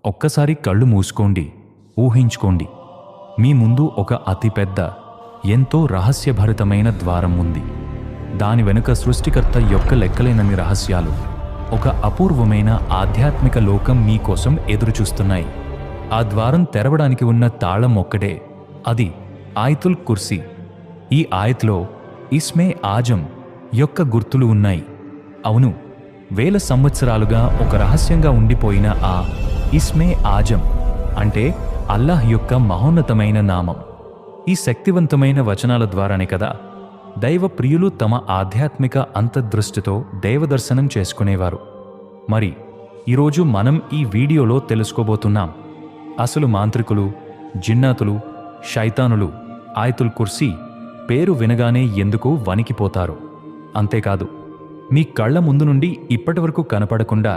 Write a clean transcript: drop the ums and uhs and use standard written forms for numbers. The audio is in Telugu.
ఒక్కసారి కళ్ళు మూసుకోండి, ఊహించుకోండి. మీ ముందు ఒక అతిపెద్ద, ఎంతో రహస్యభరితమైన ద్వారం ఉంది. దాని వెనుక సృష్టికర్త యొక్క లెక్కలేనన్ని రహస్యాలు, ఒక అపూర్వమైన ఆధ్యాత్మిక లోకం మీకోసం ఎదురుచూస్తున్నాయి. ఆ ద్వారం తెరవడానికి ఉన్న తాళం ఒక్కటే, అది ఆయతుల్ కుర్సీ. ఈ ఆయత్లో ఇస్మే ఆజం యొక్క గుర్తులు ఉన్నాయి. అవును, వేల సంవత్సరాలుగా ఒక రహస్యంగా ఉండిపోయిన ఆ ఇస్మే ఆజం అంటే అల్లాహ్ యొక్క మహోన్నతమైన నామం. ఈ శక్తివంతమైన వచనాల ద్వారానే కదా దైవ ప్రియులు తమ ఆధ్యాత్మిక అంతర్దృష్టితో దైవదర్శనం చేసుకునేవారు. మరి ఈరోజు మనం ఈ వీడియోలో తెలుసుకోబోతున్నాం, అసలు మాంత్రికులు, జిన్నాతులు, శైతానులు ఆయతుల్ కుర్సీ పేరు వినగానే ఎందుకు వణికిపోతారు. అంతేకాదు, మీ కళ్ల ముందు నుండి ఇప్పటివరకు కనపడకుండా